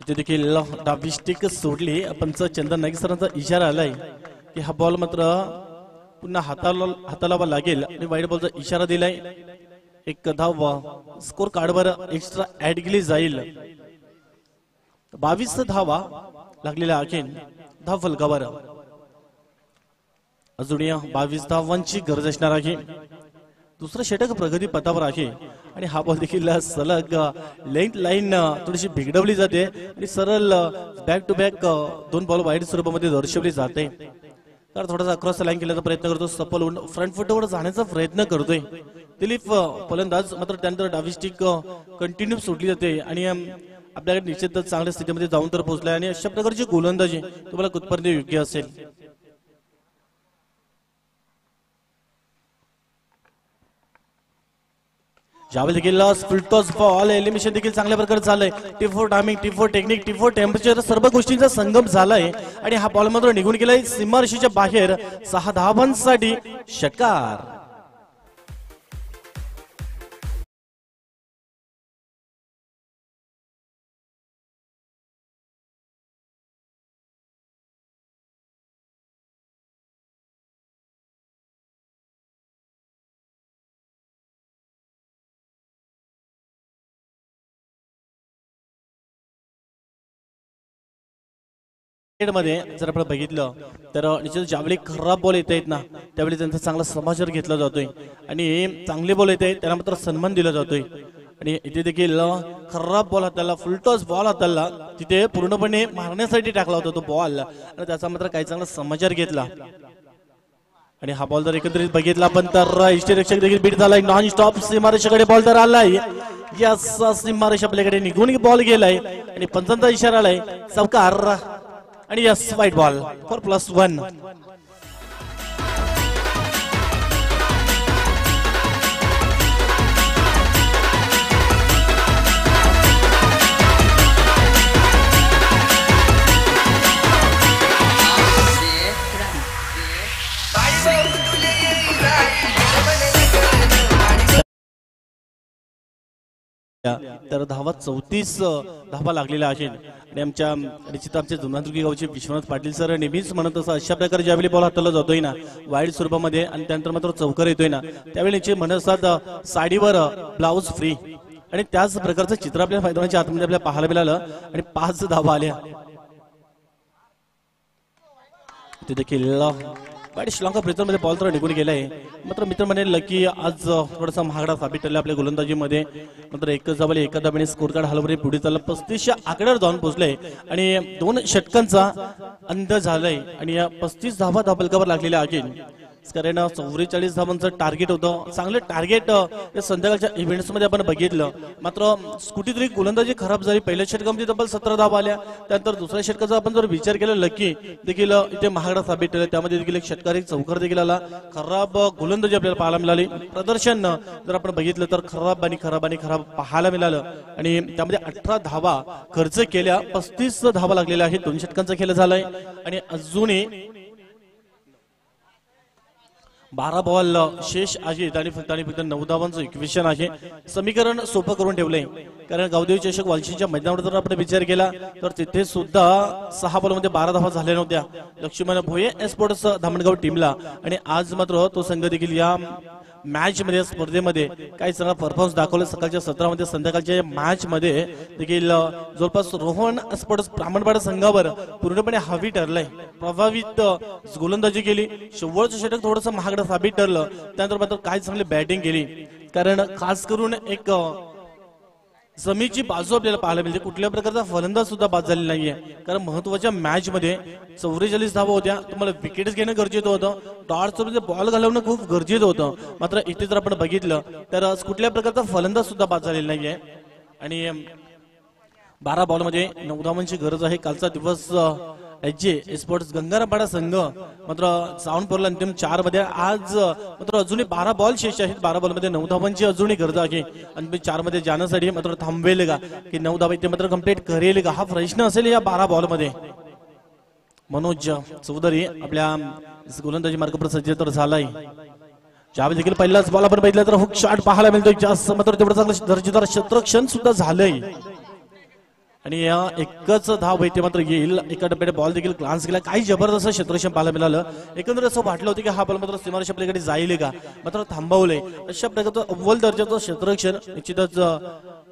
F: इथे देखील डावी स्टिक सोडली. पंच चंदन नाईक सरांचा इशारा आलाय की हा बॉल मात्र पुन्हा हातालावा लागेल आणि वाईट बॉलचा इशारा दिलाय. एक धाव स्कोर कार्डवर एक्स्ट्रा ऍड केली जाईल. 22 धावा लागलेल्या आहेत धाव फलकावर. अजून या 22 धावांची गरज असणार आहे. दुसरं षटक प्रगती पथावर आहे आणि हा बॉल देखील सलग लेंथ लाईन थोडीशी बिघडवली जाते आणि सरळ back to back 2 ball wide स्वरूपामध्ये दर्शवली जाते. तर थोडासा अक्रॉस लाईन केल्याचा प्रयत्न करतो. सफल होऊन फ्रंट फुटवर जाण्याचा प्रयत्न करतोय दिलीप फलंदाज. मात्र त्यानंतर डावी स्टिक कंटिन्यू सोडली जाते आणि आपल्याकडे निश्चितच चांगल्या स्थितीमध्ये जाऊन तर पोहोचलाय आणि अशा प्रकारची गोलंदाजी तुम्हाला कुठपर्यंत योग्य असेल. ज्यावेळी देखील स्प्लिटॉस बॉल एलिमिनेशन देखील चांगल्या प्रकारे झालंय. T4 timing, T4 technique, T4 temperature सर्व गोष्टींचा संगम झालाय आणि हा बॉल मात्र निघून गेलाय सीमारेषेच्या बाहेर. 6 धावांसाठी षटकार. मध्ये जर आपण बघितलं तर निश्चित ज्यावेळी खराब बॉल येत आहेत ना त्यावेळी त्यांचा चांगला समाचार घेतला जातोय आणि चांगले बॉल येत आहेत त्यांना मात्र सन्मान दिला जातोय. आणि इथे देखील खराब बॉल हाताला फुलटॉस बॉल हाताला तिथे पूर्णपणे मारण्यासाठी टाकला होता तो बॉल आणि त्याचा मात्र काही चांगला समाचार घेतला. आणि हा बॉल जर एकत्रित बघितला आपण तर इष्टरक्षक देखील बीट झालाय. नॉन स्टॉप सीमारेषेकडे बॉल तर आलाय. यस सीमारेष आपल्याकडे निघून बॉल गेलाय आणि पंचांचा इशारा आलाय चौकार आणि यस वाईट बॉल फॉर +1. तर धावा 34 धावा लागलेल्या आहेत आणि आमच्या निश्चित आमच्या जुनादुर्गी गावचे विश्वनाथ पाटील सर नेहमीच म्हणत असं अशा प्रकारे ज्यावेळी बॉल हाताला जातोय ना वाईड स्वरूपामध्ये आणि त्यानंतर मात्र चौकार येतोय ना त्यावेळी निश्चित म्हणत असतात साडीवर ब्लाउज फ्री आणि त्याच प्रकारचं चित्र आपल्या मैदानाच्या आतमध्ये आपल्याला पाहायला मिळालं आणि 5 धावा आल्या. ते देखील वाईट श्रीलंका मध्ये बॉल तर निघून गेलाय. मात्र मित्र म्हणेल की आज थोडासा महागडा साबित ठरला आपल्या गोलंदाजीमध्ये. मात्र एकच धावाला एका धाब्याने स्कोर कार्ड हलवणे पुढे चालला 35च्या आकड्यावर जाऊन पोहोचले आणि 2 षटकांचा अंत झालाय आणि या 35 धावा धाबलकावर लागलेल्या आहेत. कारण 44 धावांचं टार्गेट होतं. चांगलं टार्गेट या संध्याकाळच्या इव्हेंट्स मध्ये आपण बघितलं. मात्र कुठेतरी गोलंदाजी खराब झाली. पहिल्या षटकामध्ये तब्बल 17 धावा आल्या. त्यानंतर दुसऱ्या षटकाचा आपण जर विचार केला लकी देखील इथे महागडा साबित ठरला. त्यामध्ये देखील एक षटकार एक चौकार देखील आला. खराब गोलंदाजी आपल्याला पाहायला मिळाली. प्रदर्शन जर आपण बघितलं तर खराब पाहायला मिळालं आणि त्यामध्ये 18 धावा खर्च केल्या. 35 धावा लागलेल्या आहेत. 2 षटकांचा खेळ झालाय आणि अजूनही 12 बॉल शेष आहेत आणि फक्त 9 धावांचं इक्वेशन आहे. समीकरण सोपं करून ठेवलंय. कारण गावदेवी चषक वालशीच्या मैदानावर जर आपण विचार केला तर तिथे सुद्धा 6 बॉलमध्ये 12 धावा झाल्या नव्हत्या लक्ष्मण भोये स्पोर्ट्स धामणगाव टीमला. आणि आज मात्र तो संघ देखील या मॅच मध्ये स्पर्धेमध्ये काही चांगला परफॉर्मन्स दाखवला. सकाळच्या 17 मध्ये संध्याकाळच्या मॅच मध्ये देखील जवळपास रोहन स्पोर्ट्स ब्राह्मणवाडा संघावर पूर्णपणे हावी ठरलाय. प्रभावित गोलंदाजी केली. शेवटचं षटक थोडंसं महागडं साबित ठरलं. त्यानंतर मात्र काय चांगली बॅटिंग केली. कारण खास करून एक जमीची बाजू आपल्याला पाहायला मिळते. कुठल्या प्रकारचा फलंदाज सुद्धा बाद झालेला नाहीये. कारण महत्वाच्या मॅच मध्ये 44 धावा होत्या. तुम्हाला विकेट्स घेणं गरजेचं होतं. डॉट्स बॉल घालवणं खूप गरजेचं होतं. मात्र इथे जर आपण बघितलं तर कुठल्या प्रकारचा फलंदाज सुद्धा बाद झालेला नाहीये आणि 12 बॉल मध्ये 9 धावांची गरज आहे. कालचा दिवस जे स्पोर्ट्स गंगारामपाडा संघ मात्र जाऊन पडला अंतिम 4 मध्ये. आज मात्र अजूनही 12 बॉल शेष आहेत. 12 बॉल मध्ये 9 धावांची अजूनही गरज आहे. अंतिम 4 मध्ये जाण्यासाठी मात्र थांबवेल का की 9 धावा इथे मात्र कंप्लीट करेल का हा प्रश्न असेल या 12 बॉल मध्ये. मनोज चौधरी आपल्या गोलंदाजी मार्गावर सज्ज तर झालाय. ज्यावेळी देखील पहिलाच बॉल आपण बघितला तर हुक शॉट पाहायला मिळतोय. जास्त मात्र तेवढं चांगलं दर्जेदार क्षेत्ररक्षण सुद्धा झालंय आणि एकच धाव येते मात्र येईल. एका टप्प्याने बॉल देखील ग्लान्स केला. काही जबरदस्त क्षेत्ररक्षण पाहायला मिळालं. एकंदर असं वाटलं होतं की हा बॉल मात्र सीमारेष आपल्याकडे जाईल का मात्र थांबवलंय. अशा प्रकारचं अव्वल दर्जाचं क्षेत्ररक्षण निश्चितच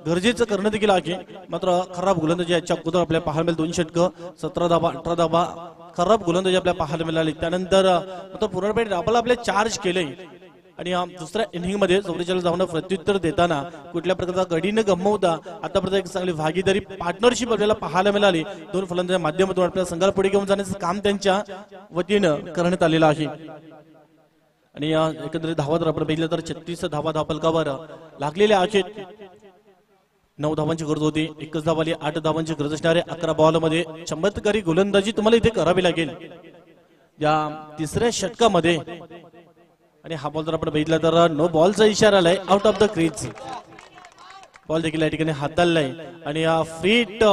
F: गरजेचं करणं देखील आहे. मात्र खराब गोलंदाजी याच्या अगोदर आपल्याला पाहायला मिळेल. 2 षटकं 17 धावा 18 धावा खराब गोलंदाजी आपल्याला पाहायला मिळाली. त्यानंतर मात्र पूर्णपणे डाबल आपले चार्ज केले आणि दुसऱ्या इनिंग मध्ये 44 धावांना प्रत्युत्तर देताना कुठल्या प्रकारचा गडी न गमवता आतापर्यंत एक चांगली भागीदारी पार्टनरशिप आपल्याला पाहायला मिळाली. 2 फलंदाजांच्या माध्यमातून आपल्या संघाला पुढे घेऊन जाण्याचं काम त्यांच्या वतीनं करण्यात आलेलं आहे. आणि एकंदरीत धावा जर आपण बघितलं तर 36 धावा धावफलकावर लागलेल्या आहेत. 9 धावांची गरज होती. 1 धाव आली. 8 धावांची गरज असणारे 11 बॉल मध्ये चमत्कारी गोलंदाजी तुम्हाला इथे करावी लागेल या 3ऱ्या षटकामध्ये. आणि हा बॉल जर आपण बघितला तर नो बॉलचा इशारा आलाय out of the crease. Ball देखील या ठिकाणी हाताळलाय आणि फ्रीट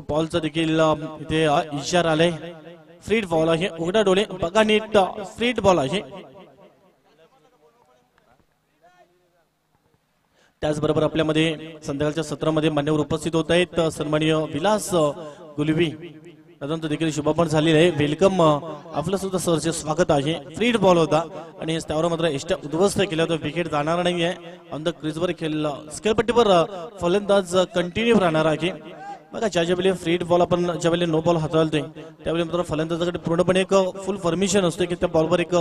F: बॉलचा देखील इथे इशारा आलाय. फ्रीट बॉल आहे, उघडा डोळे बघा नीट, फ्रीट बॉल आहे. त्याचबरोबर आपल्यामध्ये संध्याकाळच्या सत्रामध्ये मान्यवर उपस्थित होत आहेत सन्माननीय विलास गुलवी दादांचं देखील शुभारंभ झालेलं आहे. वेलकम, आपलं सुद्धा सरचे स्वागत आहे. फ्रीट बॉल होता आणि त्यावर मात्र एष्ट्या उद्ध्वस्त केल्या होत्या. विकेट जाणार नाहीये. ऑन द क्रीजवर स्केलपट्टीवर फलंदाज कंटिन्यू राहणार आहे. बघा ज्यावेळी फ्रीट बॉल आपण ज्यावेळी नो बॉल हाताळतोय त्यावेळी मात्र फलंदाजाकडे पूर्णपणे एक फुल परमिशन असते की त्या बॉलवर एक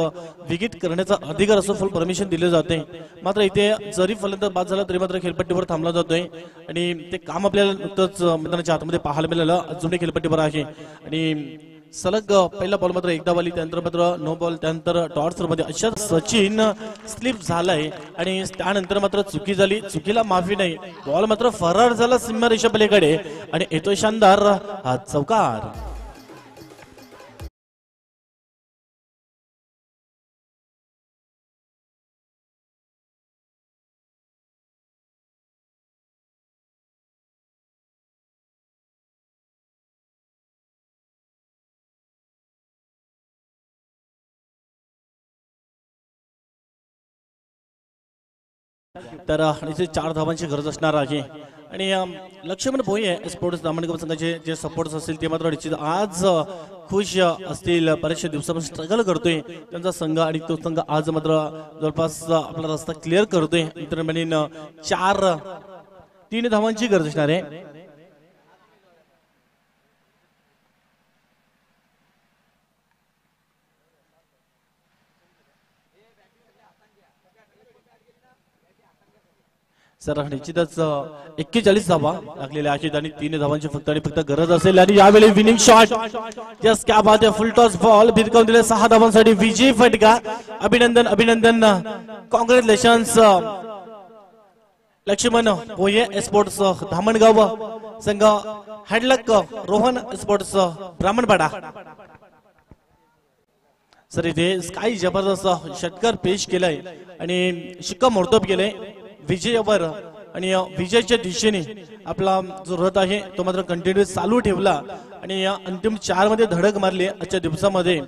F: विकेट करण्याचा अधिकार असतो, फुल परमिशन दिले जाते. मात्र इथे जरी फलंदाज बाद झाला तरी मात्र खेळपट्टीवर थांबला जातोय आणि ते काम आपल्याला नुकतंच मैदानाच्या आतमध्ये पाहायला मिळालं. जुने खेळपट्टीवर आहे आणि सलग पहिला बॉल मात्र एकदा वाली, त्यानंतर मात्र नो बॉल, त्यानंतर टॉर्चर मध्ये अशा सचिन स्लिप झालाय आणि त्यानंतर मात्र चुकी झाली. चुकीला माफी नाही. बॉल मात्र फरार झाला सीमारेषा पलीकडे आणि येतोय शानदार हा चौकार. तर इथे 4 धावांची गरज असणार आहे आणि लक्ष्मण भोये स्पोर्ट्स दामणगाव संघाचे जे सपोर्ट्स असतील ते मात्र निश्चित आज खुश असतील. बरेचशा दिवसापासून स्ट्रगल करतोय त्यांचा संघ आणि तो संघ आज मात्र जवळपास आपला रस्ता क्लिअर करतोय. मित्र म्हणून 3 धावांची गरज असणार आहे. सर निश्चितच 41 धावा लागलेल्या आहेत आणि 3 धावांची फक्त आणि फक्त गरज असेल आणि यावेळी विनिंग शॉट जस्ट क्या बात है, फुल टॉस बॉल भिरकावून दिले 6 धावांसाठी विजय फटका. अभिनंदन अभिनंदन, कॉंग्रॅच्युलेशन्स लक्ष्मण भोये स्पोर्ट्स धामणगाव संघ, हॅडलक रोहन स्पोर्ट्स ब्राह्मणपाडा. सर इथे स्काय जबरदस्त षटकार पेश केलाय आणि शिक्कामोर्तब केलंय विजयावर आणि विजयाच्या दिशेने आपला जो रथ आहे तो मात्र कंटिन्यू चालू ठेवला आणि या अंतिम 4 मध्ये धडक मारली आजच्या दिवसामध्ये.